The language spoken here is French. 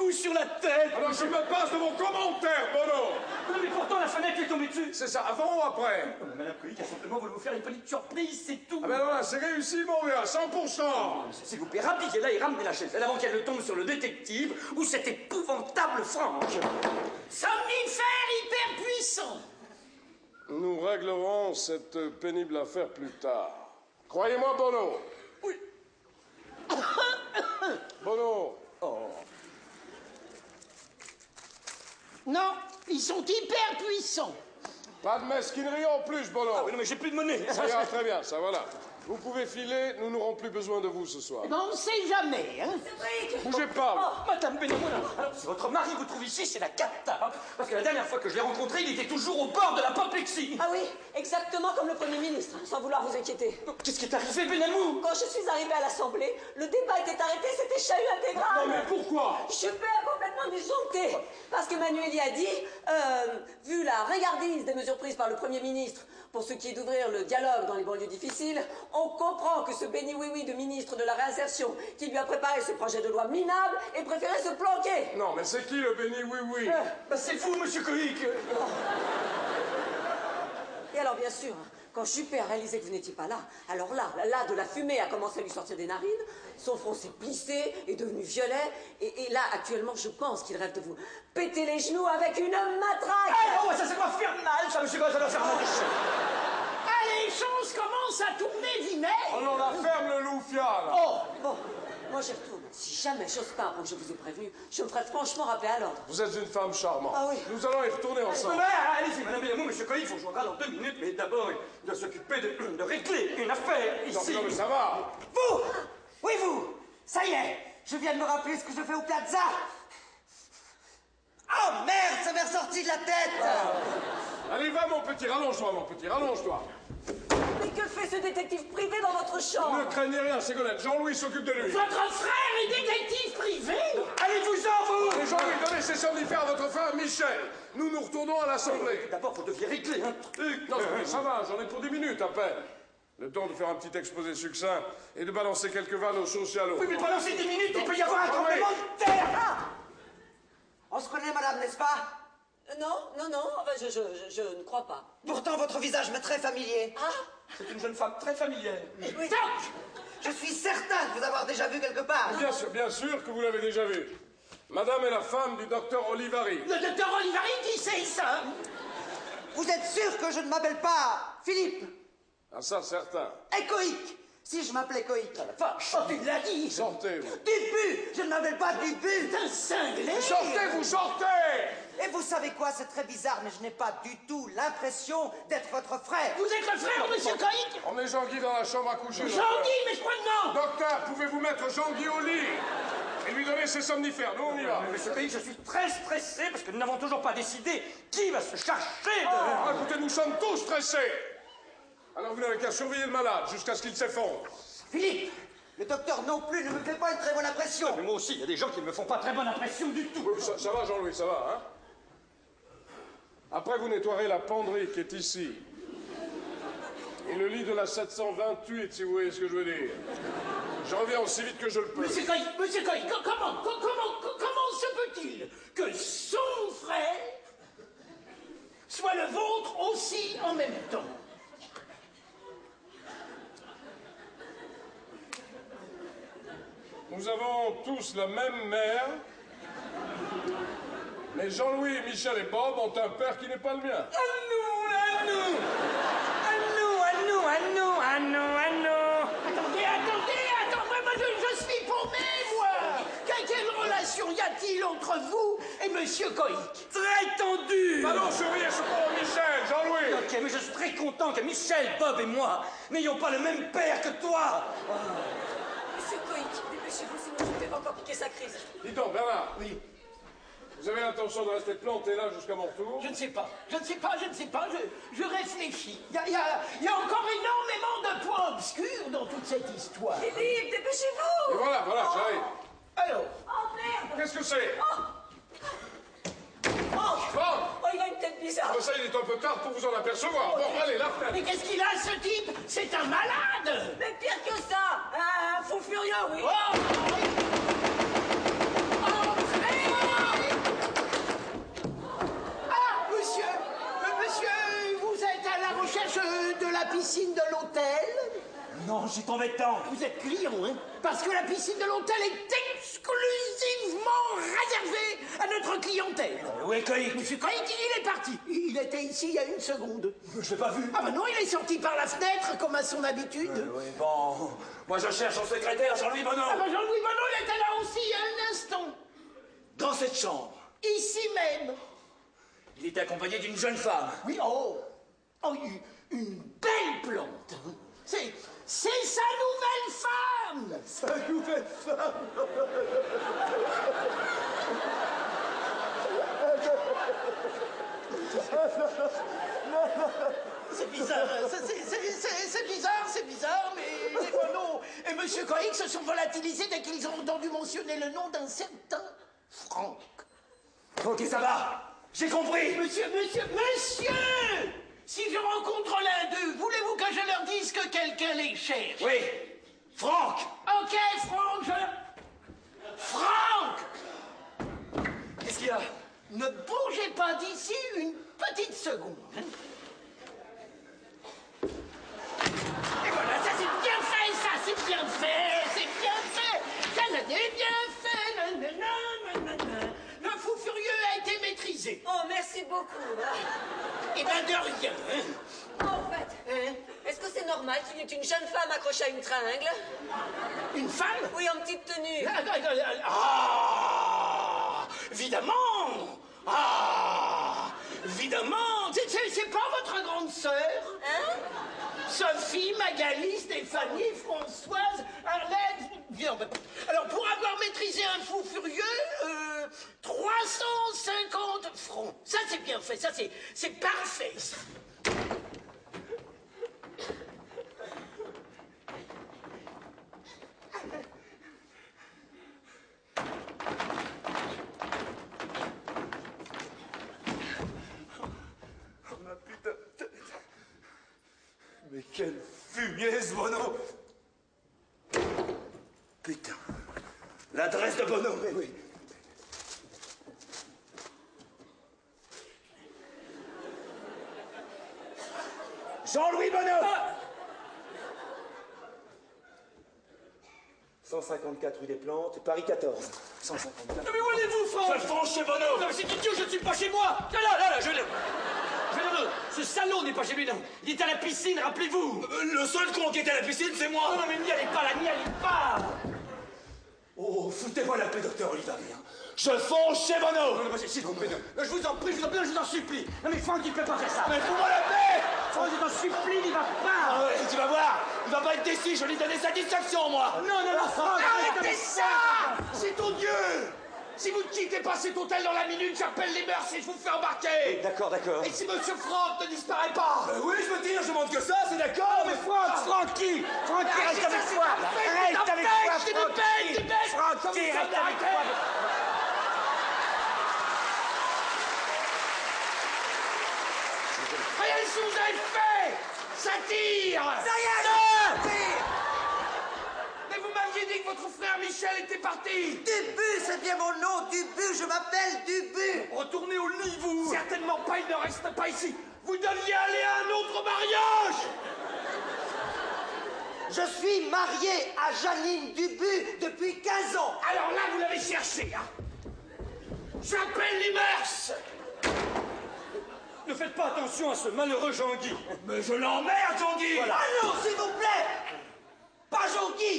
coup sur la tête. Alors je me passe de mon commentaire, Bono. Non, mais pourtant la fenêtre lui est tombée dessus. C'est ça, avant ou après? Madame Coïc a simplement voulu vous faire une petite surprise, c'est tout. Ah ben voilà, c'est réussi, mon gars, 100%. S'il vous plaît, rappliquez-la et ramenez la chaise avant qu'elle ne tombe sur le détective ou cette épouvantable frange. Somnifère hyper puissant. Nous réglerons cette pénible affaire plus tard. Croyez-moi, Bono. Oui. Bono. Oh. Non, ils sont hyper puissants. Pas de mesquinerie en plus, Bono. Ah oui, non, mais j'ai plus de monnaie. Ça ira très bien, ça voilà. Vous pouvez filer, nous n'aurons plus besoin de vous ce soir. Ben, on ne sait jamais, hein. Bougez pas. Oh, Madame Benamona, alors si votre mari vous trouve ici, c'est la cata. Parce que la dernière fois que je l'ai rencontré, il était toujours au bord de l'apoplexie. Ah oui, exactement comme le Premier ministre, sans vouloir vous inquiéter. Qu'est-ce qui est arrivé, Benamou? Quand je suis arrivée à l'Assemblée, le débat était arrêté, c'était chahut intégral. Non mais pourquoi? Je suis complètement disjonctée. Parce qu'Emmanuel y a dit, vu la regardise des mesures prises par le Premier ministre pour ce qui est d'ouvrir le dialogue dans les banlieues difficiles, on comprend que ce béni oui-oui de ministre de la réinsertion qui lui a préparé ce projet de loi minable ait préféré se planquer. Non mais c'est qui le béni oui-oui? Bah c'est vous, monsieur Coïc. Et alors, bien sûr, quand Juppé a réalisé que vous n'étiez pas là, alors là, de la fumée a commencé à lui sortir des narines, son front s'est plissé, est devenu violet, et là, actuellement, je pense qu'il rêve de vous péter les genoux avec une matraque. Ah non, ça doit faire mal, ça, monsieur Coïc, ça doit faire mal. Allez, les choses commencent à tourner vinaigre. Oh non, la ferme le loufia là. Oh, Bon, moi j'y retourne. Si jamais j'ose pas avant que je vous ai prévenu, je me ferai franchement rappeler à l'ordre. Vous êtes une femme charmante. Ah oui. Nous allons y retourner ensemble. Allez-y, madame Benamou, monsieur Coïc, il faut que je regarde dans 2 minutes, mais d'abord, il doit s'occuper de régler une affaire Non, ici. non, mais ça va. Vous! Oui, vous! Ça y est, je viens de me rappeler ce que je fais au Plaza. Oh merde, ça m'est ressorti de la tête! Allez, va mon petit, rallonge-toi mon petit, rallonge-toi. Mais que fait ce détective privé dans votre chambre? Ne craignez rien, Ségolène, Jean-Louis s'occupe de lui. votre frère est détective privé. Allez-vous-en, vous! Allez, Jean-Louis, donnez ces somnifères à votre frère Michel. Nous nous retournons à l'Assemblée. D'abord, vous deviez régler un truc. Non, mais ça va, j'en ai pour 10 minutes à peine. Le temps de faire un petit exposé succinct et de balancer quelques vannes aux socialos. Oui, mais pendant ces 10 minutes, il peut y avoir un Ah, tremblement oui. de terre. Ah. On se connaît, madame, n'est-ce pas? Non, enfin, je ne crois pas. Pourtant, votre visage m'est très familier. Ah, C'est une jeune femme très familière. oui. Toc! Je suis certain de vous avoir déjà vu quelque part. Bien sûr que vous l'avez déjà vu. Madame est la femme du docteur Olivari. Le docteur Olivari, qui c'est ça? Vous êtes sûr que je ne m'appelle pas Philippe? Ah ça, certain. Et Coïc? Si je m'appelais Coïc. Vache. Oh, tu l'as dit. Sortez, vous. Dubu! Je ne m'appelle pas Dubu! C'est un cinglé. Sortez, vous sortez! Et vous savez quoi? C'est très bizarre, mais je n'ai pas du tout l'impression d'être votre frère. Vous êtes le frère de monsieur Coïc? On met Jean-Guy dans la chambre à coucher. docteur. Jean-Guy, mais je crois que non. Docteur, pouvez-vous mettre Jean-Guy au lit et lui donner ses somnifères? Nous, on y va. Monsieur Coïc, je suis très stressé parce que nous n'avons toujours pas décidé qui va se charger de... Ah, écoutez, nous sommes tous stressés. Alors vous n'avez qu'à surveiller le malade jusqu'à ce qu'il s'effondre. Philippe! Le docteur non plus ne me fait pas une très bonne impression. Mais moi aussi, il y a des gens qui ne me font pas très bonne impression du tout. Oui, ça va, Jean-Louis, ça va, hein? Après, vous nettoierez la penderie qui est ici. Et le lit de la 728, si vous voyez ce que je veux dire. Je reviens aussi vite que je le peux. Monsieur Coïc, comment se peut-il que son frère soit le vôtre aussi en même temps? Nous avons tous la même mère, mais Jean-Louis, Michel et Bob ont un père qui n'est pas le mien. Attendez, moi je suis paumé, moi. Quelle relation y a-t-il entre vous et monsieur Coïc? Très tendu. Allons surveiller ce pauvre Michel, Jean-Louis. Ok, mais je suis très content que Michel, Bob et moi n'ayons pas le même père que toi. Monsieur Coïc, dépêchez-vous, sinon je vais encore piquer sa crise. Dis donc, Bernard. Oui. Vous avez l'intention de rester planté là jusqu'à mon retour? Je ne sais pas, je réfléchis. Il y a encore énormément de points obscurs dans toute cette histoire. Philippe, dépêchez-vous. Et voilà, j'arrive. Alors, Oh merde. Qu'est-ce que c'est? Oh, Bon, il a une tête bizarre. ça, il est un peu tard pour vous en apercevoir. Bon, allez, la fenêtre. mais qu'est-ce qu'il a, ce type? C'est un malade. Mais pire que ça, un fou furieux, oui. Oh, Entrez. non, j'y tombé dedans. Vous êtes client, hein? Parce que la piscine de l'hôtel est exclusivement réservée à notre clientèle. Où est Coïc? Monsieur Coïc, il est parti. Il était ici il y a 1 seconde. Je l'ai pas vu. Ah bah non, il est sorti par la fenêtre, comme à son habitude. Oui, bon. Moi, je cherche son secrétaire, Jean-Louis Bonneau. Ah bah Jean-Louis Bonneau, il était là aussi il y a un instant. Dans cette chambre. Ici même. Il était accompagné d'une jeune femme. Oui, oh, une belle plante. C'est sa nouvelle femme. Sa nouvelle femme. C'est bizarre, c'est bizarre, mais les Bonneau et Monsieur Coïc se sont volatilisés dès qu'ils ont entendu mentionner le nom d'un certain Franck. Ok, ça va. J'ai compris. Monsieur! Si je rencontre l'un d'eux, voulez-vous que je leur dise que quelqu'un les cherche? Oui. Franck. Ok, Franck, Franck! Qu'est-ce qu'il y a? Ne bougez pas d'ici une petite seconde. Et voilà, ça c'est bien fait, c'est bien fait. Ça est bien fait. Nanana. Le fou furieux a été maîtrisé. Oh, merci beaucoup. Eh ben de rien. En fait, est-ce que c'est normal qu'il y ait une jeune femme accrochée à une tringle? Une femme? Oui, en petite tenue. Ah, évidemment. Ah, évidemment. C'est pas votre grande sœur? Hein? Sophie, Magali, Stéphanie, Françoise, Arlette. Bien, alors, pour avoir maîtrisé un fou furieux, 350 francs. Ça, c'est bien fait. Ça, c'est parfait. Ça. Oh, ma putain de tête. Mais quelle fumier, ce Bono. Putain. L'adresse de Bono, mais oui. Jean-Louis Bonneau. 154 rue des Plantes, Paris 14. 154. Mais où allez-vous, Franck? Je fonce chez Bonneau. Non, mais c'est idiot, je ne suis pas chez moi. Là, je... Ce salaud n'est pas chez lui, non. Il est à la piscine, rappelez-vous. Le seul con qui était à la piscine, c'est moi. Non, mais n'y allez pas, là, n'y allez pas. Oh, foutez-moi la paix, docteur Olivary. Je fonce chez Bono. Non, s'il vous plaît, je vous en prie, je vous en supplie. Non, mais Franck, il ne peut pas faire ça. Mais fous-moi la paix. Franck, je t'en supplie, il va pas. Ah ouais, tu vas voir. Il va pas être déçu, je lui donner satisfaction, moi. Non, Franck. Arrêtez ça. C'est odieux. Si vous ne quittez pas cet hôtel dans la minute, j'appelle les mœurs et je vous fais embarquer. D'accord. Et si Monsieur Franck ne disparaît pas. Oui, je veux dire, je demande que ça, c'est d'accord. Mais Franck qui reste avec toi. Reste avec toi, Franck qui reste avec toi. Regardez ce que vous avez fait. Ça tire. Ça y est, Mais vous m'aviez dit que votre frère Michel était parti. Dubu, c'est bien mon nom, Dubu, je m'appelle Dubu. Retournez au lit, vous. Certainement pas, il ne reste pas ici. Vous deviez aller à un autre mariage. Je suis marié à Janine Dubu depuis 15 ans. Alors là, vous l'avez cherché, hein. J'appelle les mœurs. Ne faites pas attention à ce malheureux Jean-Guy. Mais je l'emmerde, Jean-Guy. Ah non, s'il vous plaît. Pas Jean-Guy,